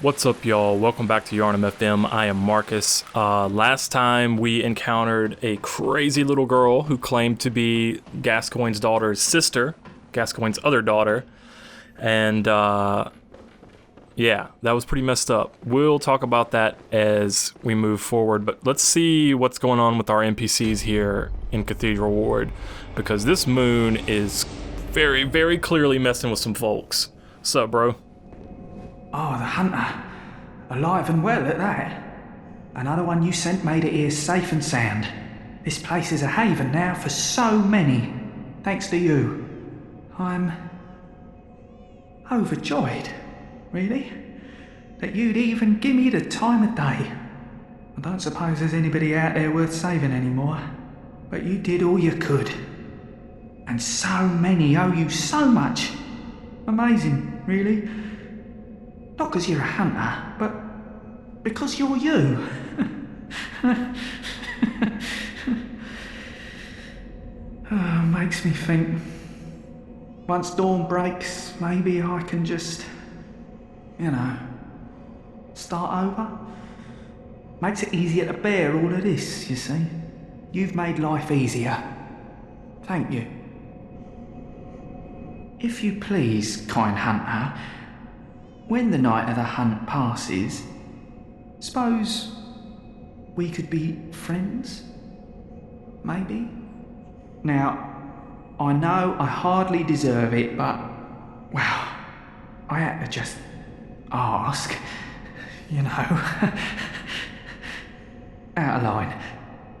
What's up, y'all? Welcome back to Yahar'gul FM. I am Marcus. Last time we encountered a crazy little girl who claimed to be Gascoigne's daughter's sister, Gascoigne's other daughter, and yeah, that was pretty messed up. We'll talk about that as we move forward, but let's see what's going on with our NPCs here in Cathedral Ward, because this moon is very, very clearly messing with some folks. What's up, bro? Oh, the hunter. Alive and well at that. Another one you sent made it here safe and sound. This place is a haven now for so many. Thanks to you. I'm overjoyed, really, that you'd even give me the time of day. I don't suppose there's anybody out there worth saving anymore, but you did all you could. And so many owe you so much. Amazing, really. Not because you're a hunter, but because you're you. Makes me think, once dawn breaks, maybe I can just, start over. Makes it easier to bear all of this, you see. You've made life easier. Thank you. If you please, kind hunter, when the night of the hunt passes, suppose we could be friends? Maybe? Now, I know I hardly deserve it, but, well, I had to just ask, Out of line.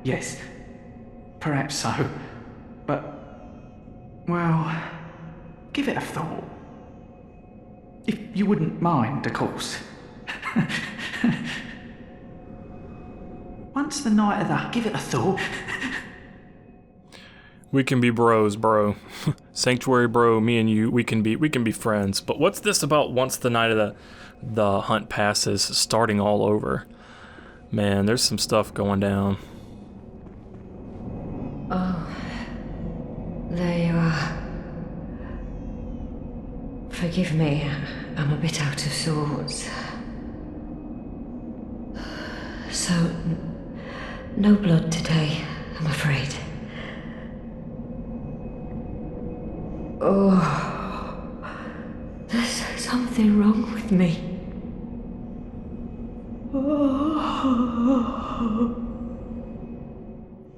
Yes, perhaps so. But, well, give it a thought. If you wouldn't mind, of course. Once the night of the... Give it a thought. We can be bros, bro. Sanctuary bro, me and you, we can be friends. But what's this about once the night of the hunt passes, starting all over? Man, there's some stuff going down. Oh, there you are. Forgive me, I'm a bit out of sorts. So, no blood today, I'm afraid. Oh, there's something wrong with me.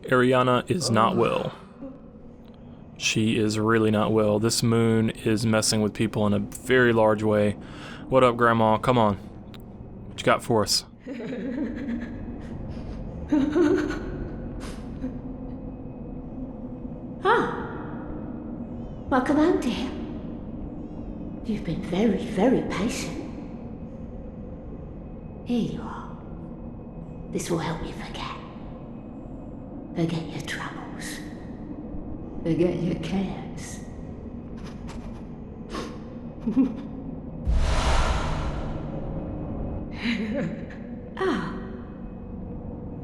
Ariana is not well. She is really not well. This moon is messing with people in a very large way. What up, Grandma? Come on. What you got for us? Welcome home, dear. You've been very, very patient. Here you are. This will help you forget. Forget your troubles. Forget your cares.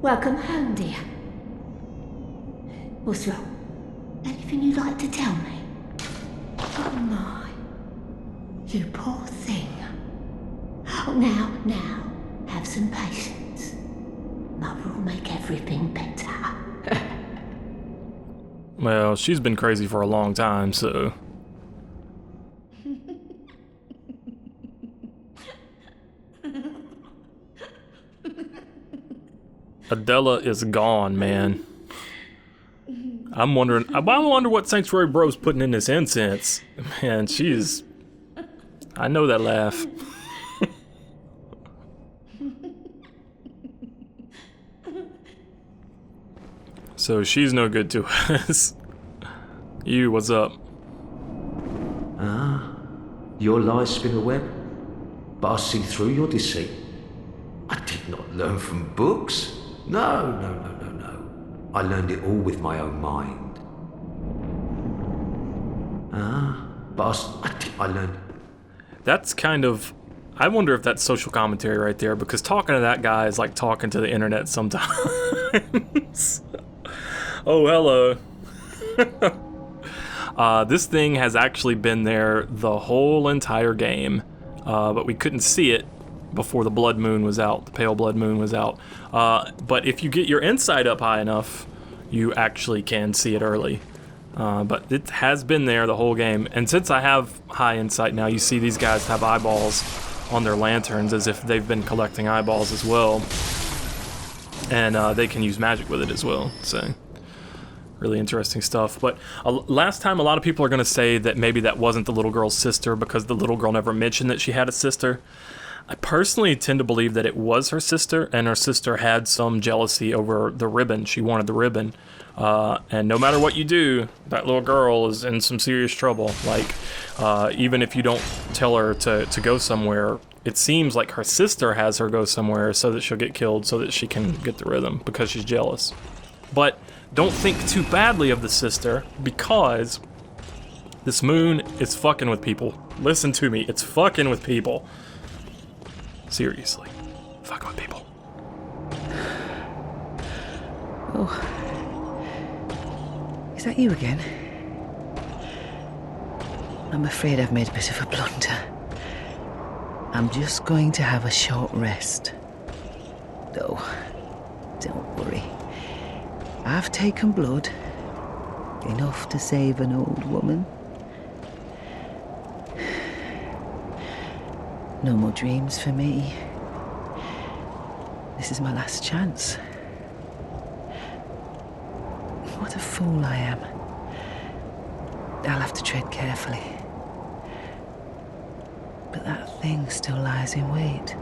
Welcome home, dear. What's wrong? Anything you'd like to tell me? Oh my, you poor thing. Oh, now, have some patience. Mother will make everything better. Well, she's been crazy for a long time, so... Adela is gone, man. I wonder what Sanctuary Bro's putting in this incense. Man, I know that laugh. So she's no good to us. You, what's up? Your lies spin a web, but I see through your deceit. I did not learn from books. No. I learned it all with my own mind. But I learned... That's kind of... I wonder if that's social commentary right there, because talking to that guy is like talking to the internet sometimes. Oh, hello. This thing has actually been there the whole entire game, but we couldn't see it before the blood moon was out, the pale blood moon was out. But if you get your insight up high enough, you actually can see it early. But it has been there the whole game. And since I have high insight now, you see these guys have eyeballs on their lanterns as if they've been collecting eyeballs as well. And they can use magic with it as well. So, really interesting stuff. But last time, a lot of people are going to say that maybe that wasn't the little girl's sister because the little girl never mentioned that she had a sister. I personally tend to believe that it was her sister, and her sister had some jealousy over the ribbon. She wanted the ribbon. And no matter what you do, that little girl is in some serious trouble. Like, even if you don't tell her to go somewhere, it seems like her sister has her go somewhere so that she'll get killed so that she can get the rhythm because she's jealous. But don't think too badly of the sister because this moon is fucking with people. Listen to me, it's fucking with people. Seriously, fucking with people. Oh. Is that you again? I'm afraid I've made a bit of a blunder. I'm just going to have a short rest. Though, don't worry. I've taken blood. Enough to save an old woman. No more dreams for me. This is my last chance. What a fool I am. I'll have to tread carefully. But that thing still lies in wait.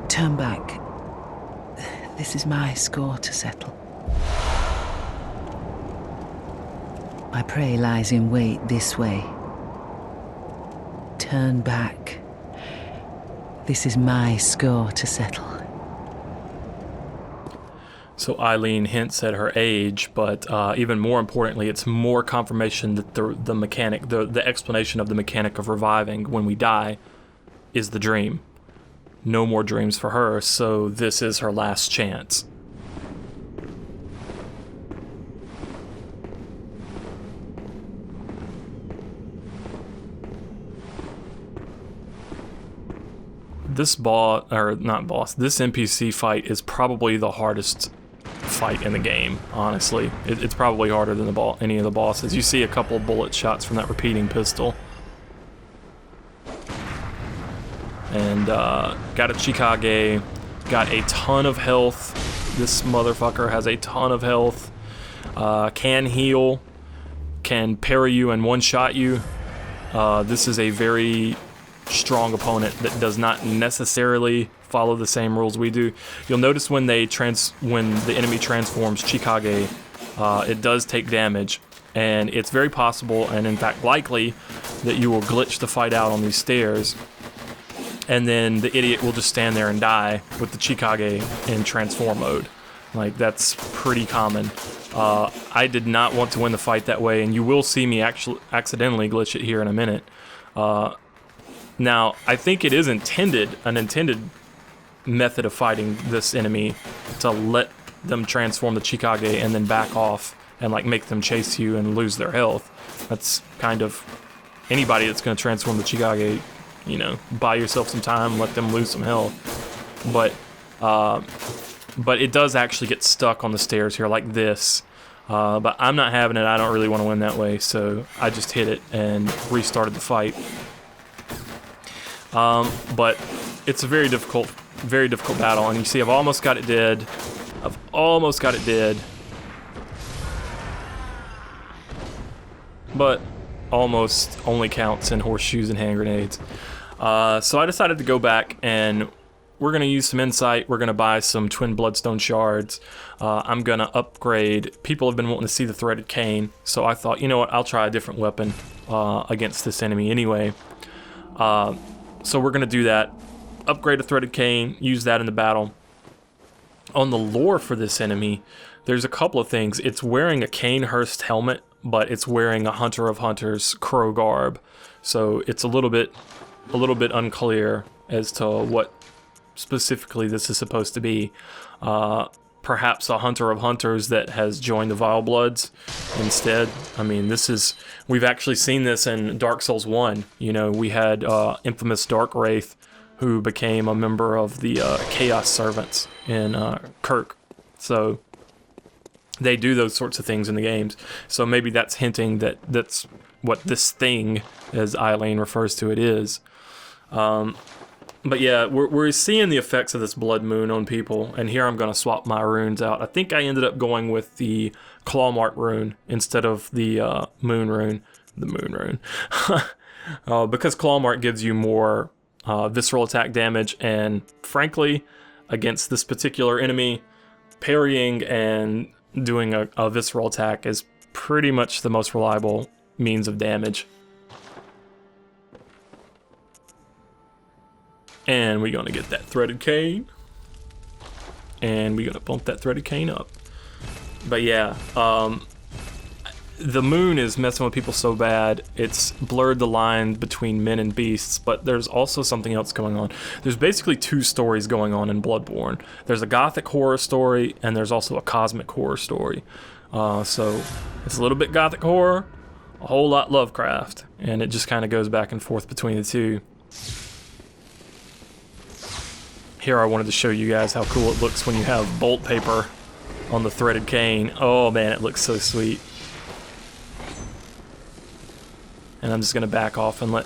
Turn back. This is my score to settle. My prey lies in wait this way. Turn back. This is my score to settle. So Eileen hints at her age, but even more importantly, it's more confirmation that the mechanic, the explanation of the mechanic of reviving when we die is the dream. No more dreams for her, so this is her last chance. This this NPC fight is probably the hardest fight in the game, honestly. It's probably harder than any of the bosses. You see a couple of bullet shots from that repeating pistol. And got a Chikage, got a ton of health. This motherfucker has a ton of health. Can heal, can parry you and one-shot you. This is a very strong opponent that does not necessarily follow the same rules we do. You'll notice when the enemy transforms Chikage, it does take damage, and it's very possible, and in fact likely, that you will glitch the fight out on these stairs, and then the idiot will just stand there and die with the Chikage in transform mode. Like, that's pretty common. I did not want to win the fight that way, and you will see me actually accidentally glitch it here in a minute. Now, I think it is an intended method of fighting this enemy to let them transform the Chikage and then back off and like make them chase you and lose their health. That's kind of anybody that's going to transform the Chikage, you know, buy yourself some time, let them lose some health. But it does actually get stuck on the stairs here like this. But I'm not having it. I don't really want to win that way, so I just hit it and restarted the fight. But it's a very difficult battle, and you see I've almost got it dead. But almost only counts in horseshoes and hand grenades. So I decided to go back, and we're going to use some insight. We're going to buy some twin bloodstone shards. I'm going to upgrade. People have been wanting to see the threaded cane, so I thought, you know what, I'll try a different weapon against this enemy anyway. So we're going to do that. Upgrade a threaded cane, use that in the battle. On the lore for this enemy, there's a couple of things. It's wearing a Canehurst helmet, but it's wearing a Hunter of Hunters crow garb. So it's a little bit unclear as to what specifically this is supposed to be. perhaps a Hunter of Hunters that has joined the Vile Bloods instead. I mean, we've actually seen this in Dark Souls 1. You know, we had infamous Dark Wraith who became a member of the Chaos Servants in Kirk. So they do those sorts of things in the games. So maybe that's hinting that that's what this thing, as Eileen refers to it, is. But yeah, we're seeing the effects of this blood moon on people, and here I'm going to swap my runes out. I think I ended up going with the claw mark rune instead of the moon rune. The moon rune. Because claw mark gives you more visceral attack damage, and frankly, against this particular enemy, parrying and doing a visceral attack is pretty much the most reliable means of damage. And we're gonna get that threaded cane. And we're gonna bump that threaded cane up. But yeah, the moon is messing with people so bad, it's blurred the line between men and beasts, but there's also something else going on. There's basically two stories going on in Bloodborne. There's a gothic horror story, and there's also a cosmic horror story. So it's a little bit gothic horror, a whole lot Lovecraft, and it just kind of goes back and forth between the two. Here I wanted to show you guys how cool it looks when you have bolt paper on the threaded cane. Oh man, it looks so sweet. And I'm just gonna back off and let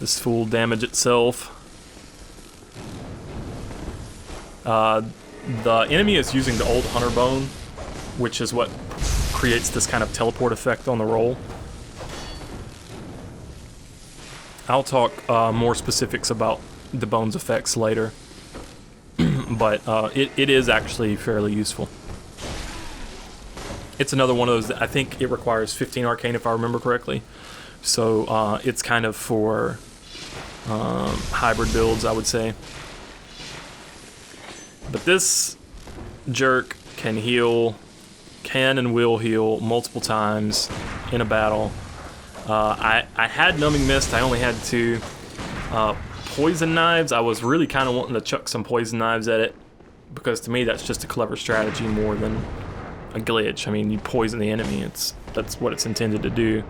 this fool damage itself. The enemy is using the old hunter bone, which is what creates this kind of teleport effect on the roll. I'll talk more specifics about the bone's effects later, but it is actually fairly useful. It's another one of those that I think it requires 15 arcane if I remember correctly, so it's kind of for hybrid builds, I would say. But this jerk can and will heal multiple times in a battle. I had numbing mist. I only had 2. Poison knives, I was really kind of wanting to chuck some poison knives at it, because to me that's just a clever strategy more than a glitch. I mean, you poison the enemy, that's what it's intended to do.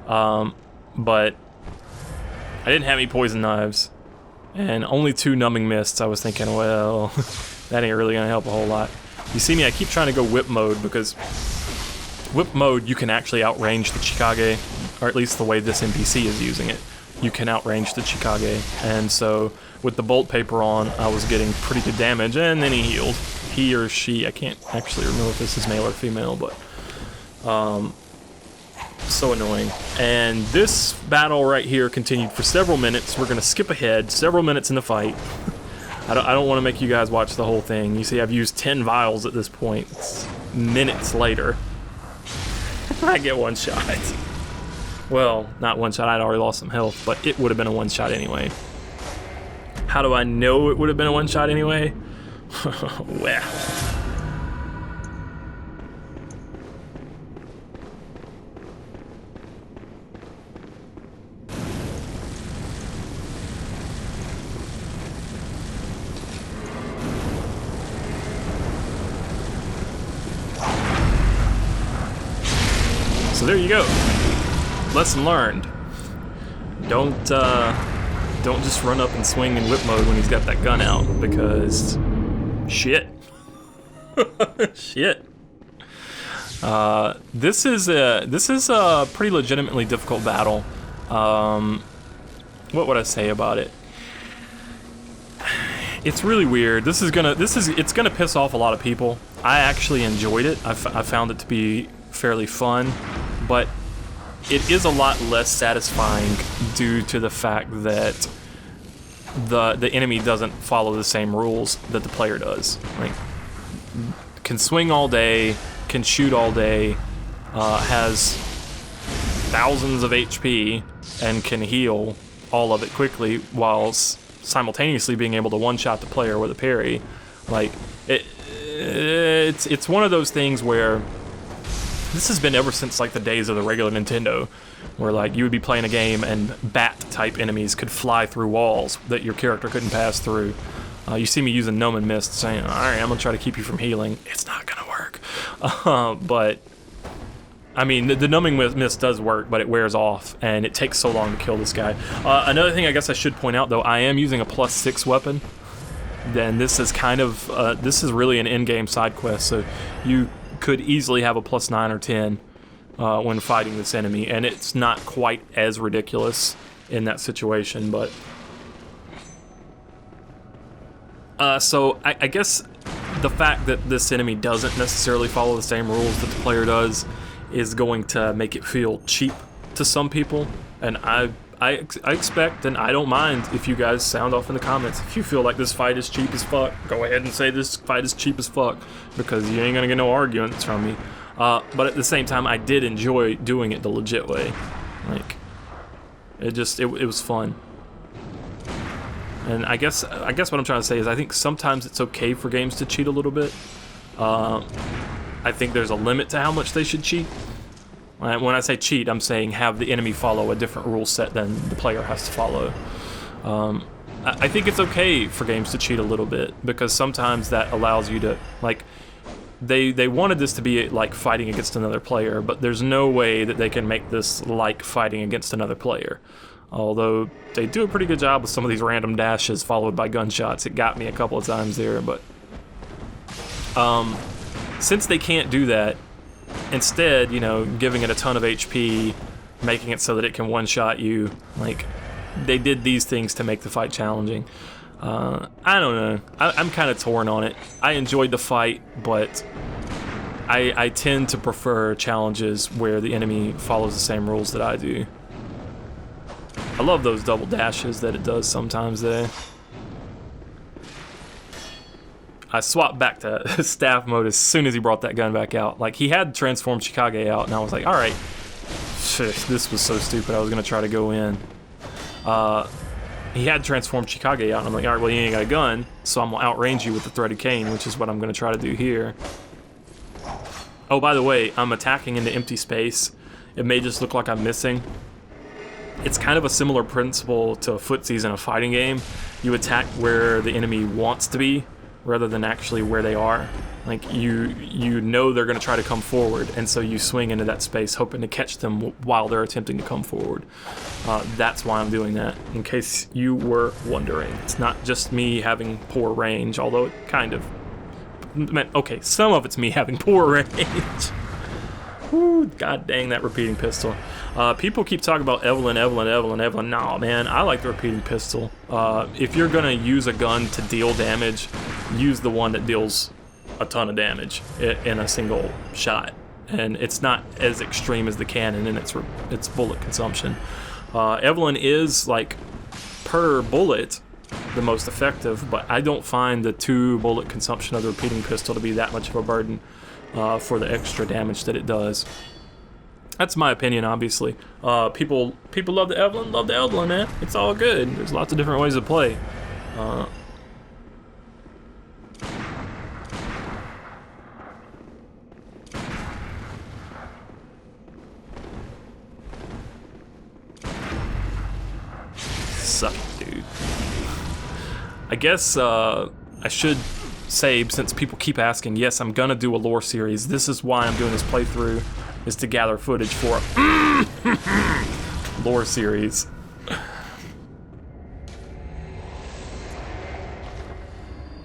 But I didn't have any poison knives, and only 2 numbing mists. I was thinking, well, that ain't really gonna help a whole lot. You see me, I keep trying to go whip mode, because whip mode you can actually outrange the Chikage, or at least the way this NPC is using it. You can outrange the Chikage, and so with the bolt paper on, I was getting pretty good damage, and then he healed. He or she, I can't actually remember if this is male or female, but so annoying. And this battle right here continued for several minutes. We're gonna skip ahead several minutes in the fight. I don't want to make you guys watch the whole thing. You see, I've used 10 vials at this point. It's minutes later. I get one shot. Well, not one shot, I'd already lost some health, but it would have been a one shot anyway. How do I know it would have been a one shot anyway? Well. So there you go. Lesson learned. Don't just run up and swing in whip mode when he's got that gun out, because shit. Shit. This is a pretty legitimately difficult battle. What would I say about it? It's really weird. It's gonna piss off a lot of people. I actually enjoyed it. I found it to be fairly fun, but it is a lot less satisfying due to the fact that the enemy doesn't follow the same rules that the player does. Like, can swing all day, can shoot all day, has thousands of HP, and can heal all of it quickly while simultaneously being able to one-shot the player with a parry. Like, it's one of those things where this has been ever since like the days of the regular Nintendo, where like you would be playing a game and bat-type enemies could fly through walls that your character couldn't pass through. You see me using Numb and Mist, saying, all right, I'm going to try to keep you from healing. It's not going to work. But, I mean, the Numbing Mist does work, but it wears off, and it takes so long to kill this guy. Another thing I guess I should point out, though, I am using a +6 weapon. Then this is kind of, this is really an in-game side quest, so you could easily have a +9 or 10 when fighting this enemy, and it's not quite as ridiculous in that situation, but... so I guess the fact that this enemy doesn't necessarily follow the same rules that the player does is going to make it feel cheap to some people, and I expect, and I don't mind if you guys sound off in the comments. If you feel like this fight is cheap as fuck, go ahead and say this fight is cheap as fuck, because you ain't gonna get no arguments from me. But at the same time, I did enjoy doing it the legit way. Like, it was fun. And I guess what I'm trying to say is I think sometimes it's okay for games to cheat a little bit. I think there's a limit to how much they should cheat. When I say cheat, I'm saying have the enemy follow a different rule set than the player has to follow. I think it's okay for games to cheat a little bit, because sometimes that allows you to, like, they wanted this to be like fighting against another player, but there's no way that they can make this like fighting against another player. Although they do a pretty good job with some of these random dashes followed by gunshots. It got me a couple of times there, but since they can't do that, instead, you know, giving it a ton of HP, making it so that it can one-shot you, like, they did these things to make the fight challenging. I don't know. I'm kind of torn on it. I enjoyed the fight, but I tend to prefer challenges where the enemy follows the same rules that I do. I love those double dashes that it does sometimes there. I swapped back to staff mode as soon as he brought that gun back out. Like, he had transformed Chikage out, and I was like, alright. This was so stupid, I was going to try to go in. He had transformed Chikage out, and I'm like, alright, well, you ain't got a gun, so I'm going to outrange you with the threaded cane, which is what I'm going to try to do here. Oh, by the way, I'm attacking into empty space. It may just look like I'm missing. It's kind of a similar principle to footsies in a fighting game. You attack where the enemy wants to be, rather than actually where they are. Like, you know they're going to try to come forward, and so you swing into that space hoping to catch them while they're attempting to come forward. That's why I'm doing that, in case you were wondering. It's not just me having poor range, although it kind of... Okay, some of it's me having poor range. Whew, god dang that repeating pistol. People keep talking about Evelyn. Nah, man, I like the repeating pistol. If you're gonna use a gun to deal damage, use the one that deals a ton of damage in a single shot. And it's not as extreme as the cannon in its bullet consumption. Evelyn is, like, per bullet, the most effective, but I don't find the 2 bullet consumption of the repeating pistol to be that much of a burden for the extra damage that it does. That's my opinion, obviously. People love the Evelyn, man. It's all good. There's lots of different ways to play. Suck it, dude. I guess I should say, since people keep asking, yes, I'm gonna do a lore series. This is why I'm doing this playthrough, is to gather footage for a lore series.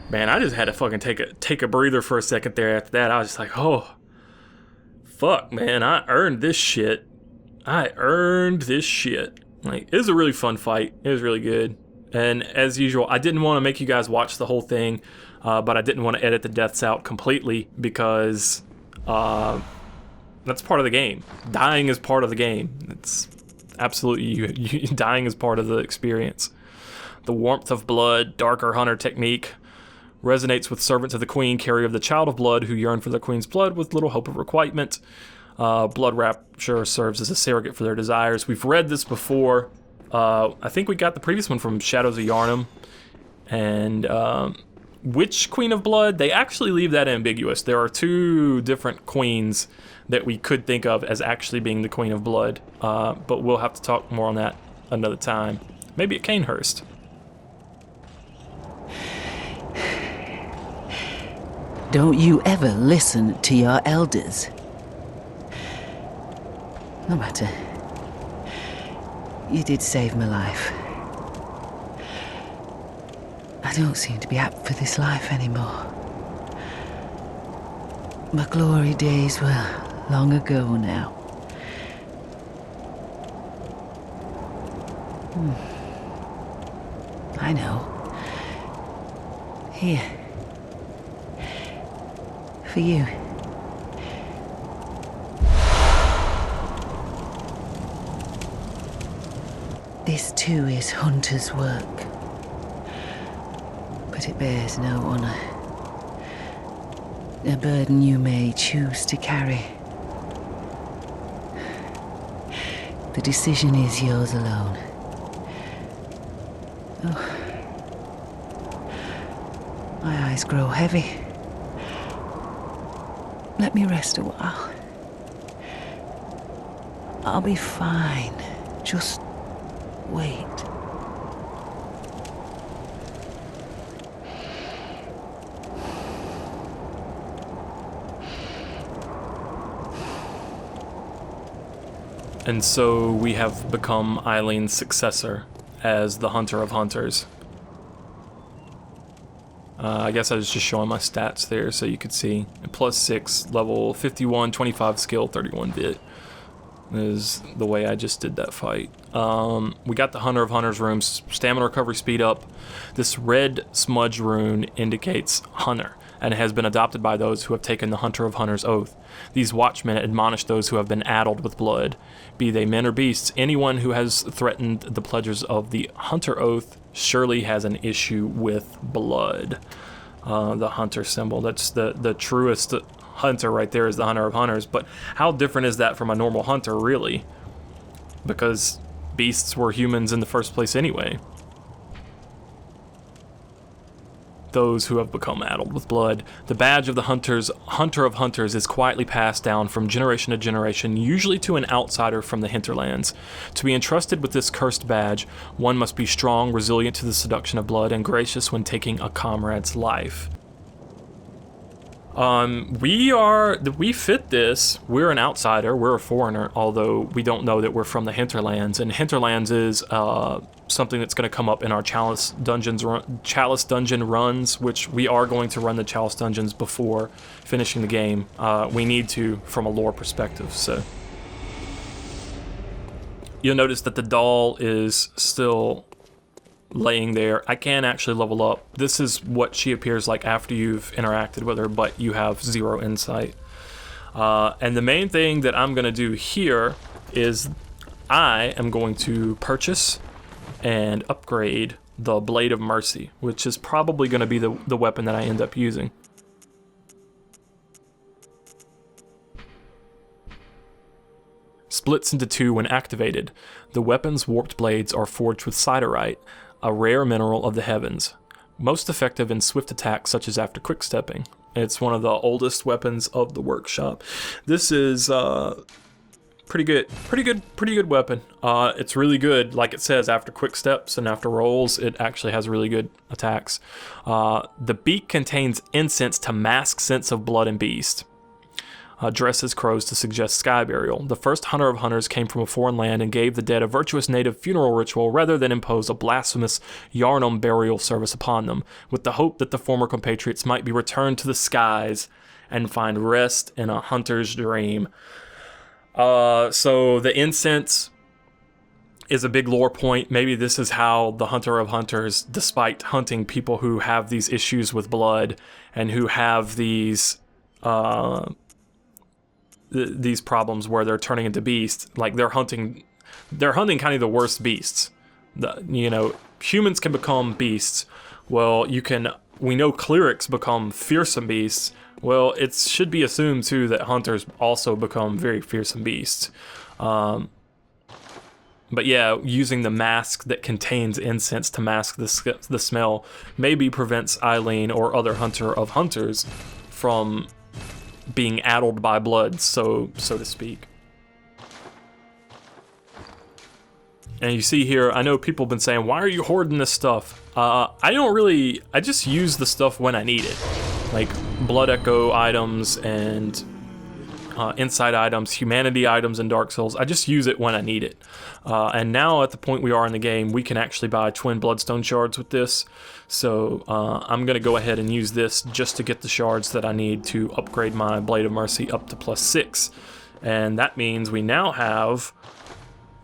Man, I just had to fucking take a breather for a second there after that. I was just like, oh, fuck, man, I earned this shit. Like, it was a really fun fight. It was really good. And as usual, I didn't want to make you guys watch the whole thing, but I didn't want to edit the deaths out completely, because that's part of the game. Dying is part of the game. It's absolutely, dying is part of the experience. The warmth of blood, darker hunter technique, resonates with servants of the queen, carrier of the child of blood, who yearn for the queen's blood with little hope of requitement. Blood rapture serves as a surrogate for their desires. We've read this before. I think we got the previous one from Shadows of Yhar'gul. And which Queen of Blood? They actually leave that ambiguous. There are 2 different queens that we could think of as actually being the Queen of Blood. But we'll have to talk more on that another time. Maybe at Canehurst. Don't you ever listen to your elders. No matter. You did save my life. I don't seem to be apt for this life anymore. My glory days were long ago now. I know. Here. For you. This too is Hunter's work. But it bears no honor. A burden you may choose to carry. The decision is yours alone. Oh. My eyes grow heavy. Let me rest a while. I'll be fine. Just wait. And so we have become Eileen's successor as the Hunter of Hunters. I guess I was just showing my stats there so you could see. +6, level 51, 25 skill, 31 bit. Is the way I just did that fight. We got the Hunter of Hunters Rune, stamina recovery speed up. This red smudge rune indicates Hunter, and has been adopted by those who have taken the Hunter of Hunters oath. These watchmen admonish those who have been addled with blood, be they men or beasts. Anyone who has threatened the pledges of the Hunter oath surely has an issue with blood. The Hunter symbol, that's the truest Hunter right there, is the Hunter of Hunters. But how different is that from a normal hunter, really? Because beasts were humans in the first place anyway. Those who have become addled with blood. The badge of the Hunter of Hunters is quietly passed down from generation to generation, usually to an outsider from the hinterlands. To be entrusted with this cursed badge, one must be strong, resilient to the seduction of blood, and gracious when taking a comrade's life. We fit this. We're an outsider, we're a foreigner, although we don't know that we're from the hinterlands. And hinterlands is something that's going to come up in our Chalice Dungeon runs, which we are going to run the Chalice Dungeons before finishing the game. We need to, from a lore perspective, so. You'll notice that the doll is still laying there. I can actually level up. This is what she appears like after you've interacted with her, but you have 0 insight. And the main thing that I'm going to do here is I am going to purchase and upgrade the Blade of Mercy, which is probably going to be the weapon that I end up using. Splits into 2 when activated. The weapon's warped blades are forged with siderite, a rare mineral of the heavens. Most effective in swift attacks such as after quickstepping. It's one of the oldest weapons of the workshop. This is pretty good weapon. It's really good, like it says, after quick steps and after rolls, it actually has really good attacks. The beak contains incense to mask scents of blood and beast. Dressed as crows to suggest sky burial. The first Hunter of Hunters came from a foreign land and gave the dead a virtuous native funeral ritual rather than impose a blasphemous Yahar'gul burial service upon them, with the hope that the former compatriots might be returned to the skies and find rest in a hunter's dream. So the incense is a big lore point. Maybe this is how the Hunter of Hunters, despite hunting people who have these issues with blood and who have these problems where they're turning into beasts, like they're hunting kind of the worst beasts. Humans can become beasts. Well, we know clerics become fearsome beasts. Well, it should be assumed too that hunters also become very fearsome beasts. But yeah, using the mask that contains incense to mask the smell maybe prevents Eileen or other Hunter of Hunters from being addled by blood, so to speak. And you see here, I know people have been saying, why are you hoarding this stuff? I just use the stuff when I need it. Like, blood echo items and insight items, humanity items in Dark Souls. I just use it when I need it. And now at the point we are in the game, we can actually buy twin bloodstone shards with this. So I'm going to go ahead and use this just to get the shards that I need to upgrade my Blade of Mercy up to +6. And that means we now have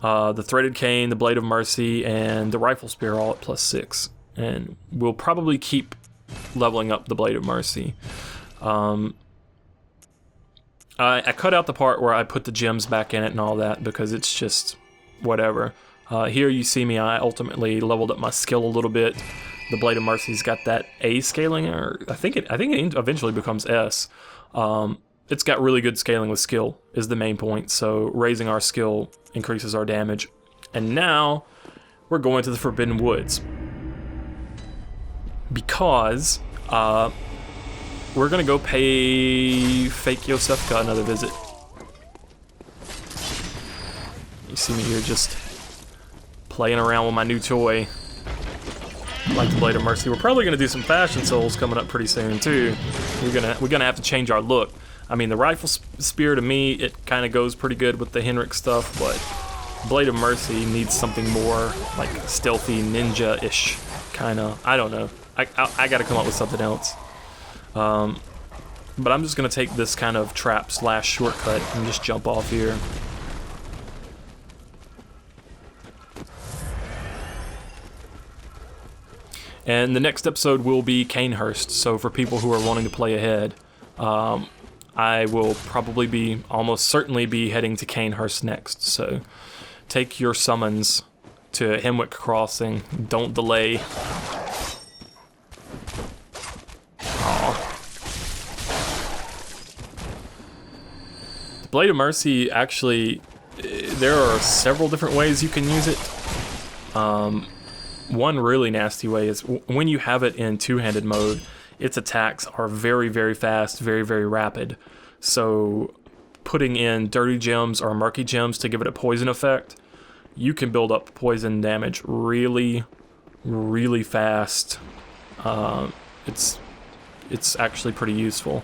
the Threaded Cane, the Blade of Mercy, and the Rifle Spear all at +6. And we'll probably keep leveling up the Blade of Mercy. I cut out the part where I put the gems back in it and all that because it's just whatever. Here you see me, I ultimately leveled up my skill a little bit. The Blade of Mercy's got that A scaling, or I think it eventually becomes S. It's got really good scaling with skill is the main point, so raising our skill increases our damage. And now we're going to the Forbidden Woods because we're gonna go pay Fake Iosefka another visit. You see me here just playing around with my new toy, like the Blade of Mercy. We're probably gonna do some fashion souls coming up pretty soon too. We're gonna have to change our look. I mean, the Rifle Spear to me, it kind of goes pretty good with the Henrik stuff, but Blade of Mercy needs something more like stealthy ninja-ish kind of. I don't know. I gotta come up with something else. But I'm just gonna take this kind of trap / shortcut and just jump off here. And the next episode will be Canehurst, so for people who are wanting to play ahead, I will probably almost certainly be heading to Canehurst next, so take your summons to Hemwick Crossing, don't delay. Blade of Mercy, actually, there are several different ways you can use it. One really nasty way is when you have it in two-handed mode, its attacks are very, very fast, very, very rapid. So putting in dirty gems or murky gems to give it a poison effect, you can build up poison damage really, really fast. It's actually pretty useful.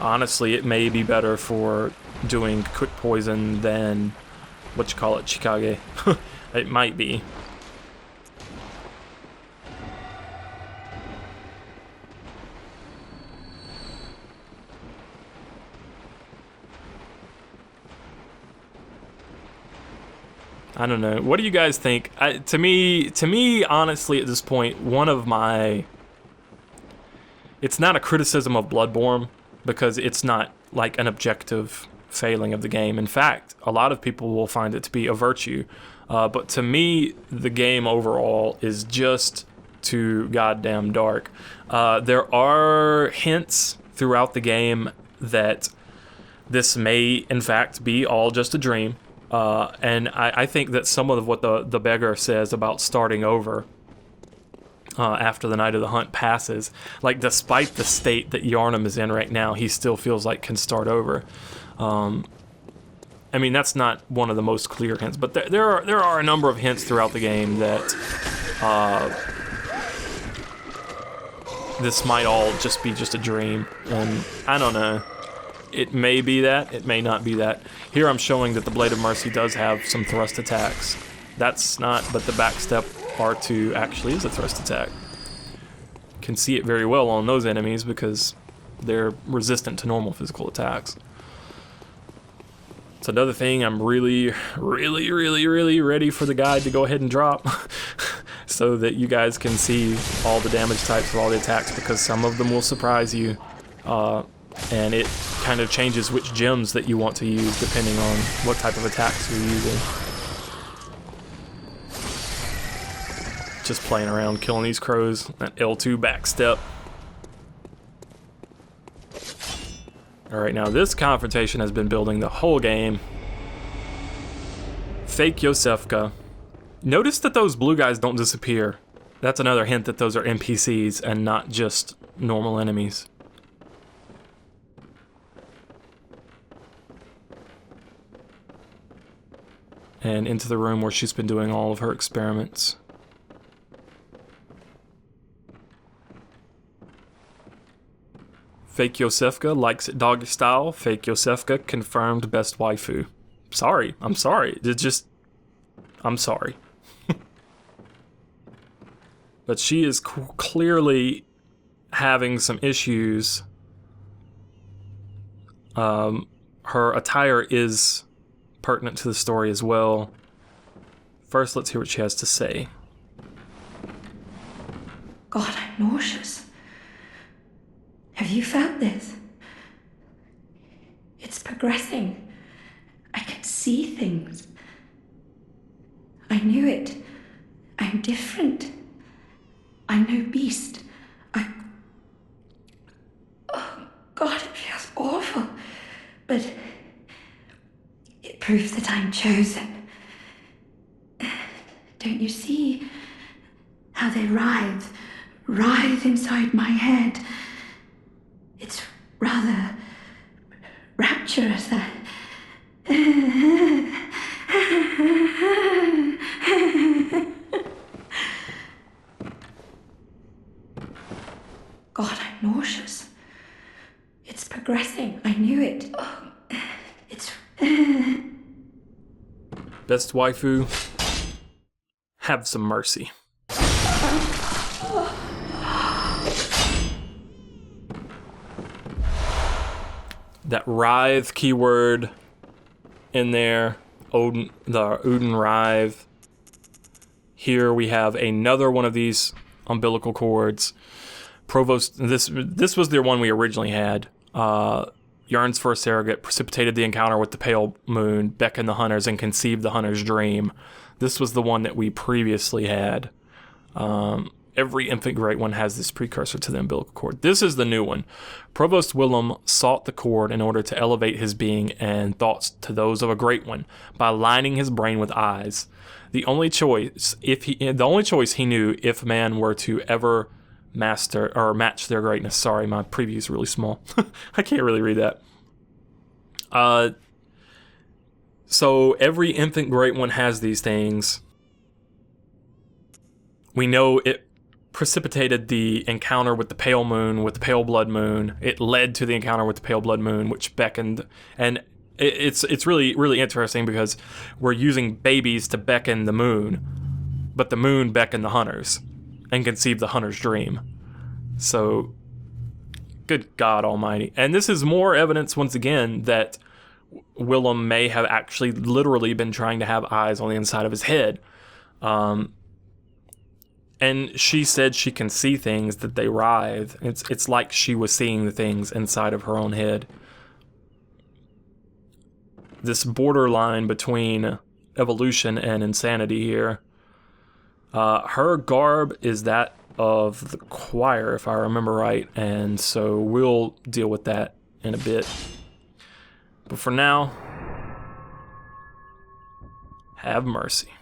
Honestly, it may be better for doing quick poison than Chikage. It might be. I don't know. What do you guys think? To me, honestly, at this point, it's not a criticism of Bloodborne because it's not like an objective failing of the game. In fact, a lot of people will find it to be a virtue. But to me, the game overall is just too goddamn dark. There are hints throughout the game that this may, in fact, be all just a dream. And I think that some of what the beggar says about starting over after the night of the hunt passes, like despite the state that Yhar'gul is in right now, he still feels like can start over. I mean, that's not one of the most clear hints, but there are a number of hints throughout the game that this might all just be just a dream, and I don't know. It may be that, it may not be that. Here I'm showing that the Blade of Mercy does have some thrust attacks. That's not, but the backstep R2 actually is a thrust attack. Can see it very well on those enemies because they're resistant to normal physical attacks. It's another thing I'm really ready for the guide to go ahead and drop so that you guys can see all the damage types of all the attacks, because some of them will surprise you. And it kind of changes which gems that you want to use depending on what type of attacks you're using. Just playing around, killing these crows. That L2 backstep. Alright, now this confrontation has been building the whole game. Fake Iosefka. Notice that those blue guys don't disappear. That's another hint that those are NPCs and not just normal enemies. And into the room where she's been doing all of her experiments. Fake Iosefka likes it doggy style. Fake Iosefka confirmed best waifu. Sorry. I'm sorry. I'm sorry. But she is clearly having some issues. Her attire is pertinent to the story as well. First, let's hear what she has to say. God, I'm nauseous. Have you felt this? It's progressing. I can see things. I knew it. I'm different. I'm no beast. Oh, God, it feels awful. But it proves that I'm chosen. Don't you see how they writhe inside my head? It's rather rapturous. God, I'm nauseous. It's progressing. I knew it. Oh, it's... Best waifu, have some mercy. That writhe keyword in there, the Odin writhe. Here we have another one of these umbilical cords. Provost, this was the one we originally had. Yarn's first surrogate precipitated the encounter with the pale moon, beckoned the hunters, and conceived the hunter's dream. This was the one that we previously had. Every infant great one has this precursor to the umbilical cord. This is the new one. Provost Willem sought the cord in order to elevate his being and thoughts to those of a great one by lining his brain with eyes. The only choice he knew if man were to ever master or match their greatness. Sorry, my preview is really small. I can't really read that. So every infant great one has these things. We know it precipitated the encounter with the pale moon, with the pale blood moon. It led to the encounter with the pale blood moon, which beckoned. And it's really, really interesting because we're using babies to beckon the moon, but the moon beckoned the hunters and conceived the hunter's dream. So, good God almighty. And this is more evidence, once again, that Willem may have actually literally been trying to have eyes on the inside of his head. And she said she can see things, that they writhe. It's like she was seeing the things inside of her own head. This borderline between evolution and insanity here. Her garb is that of the choir, if I remember right, and so we'll deal with that in a bit. But for now, have mercy.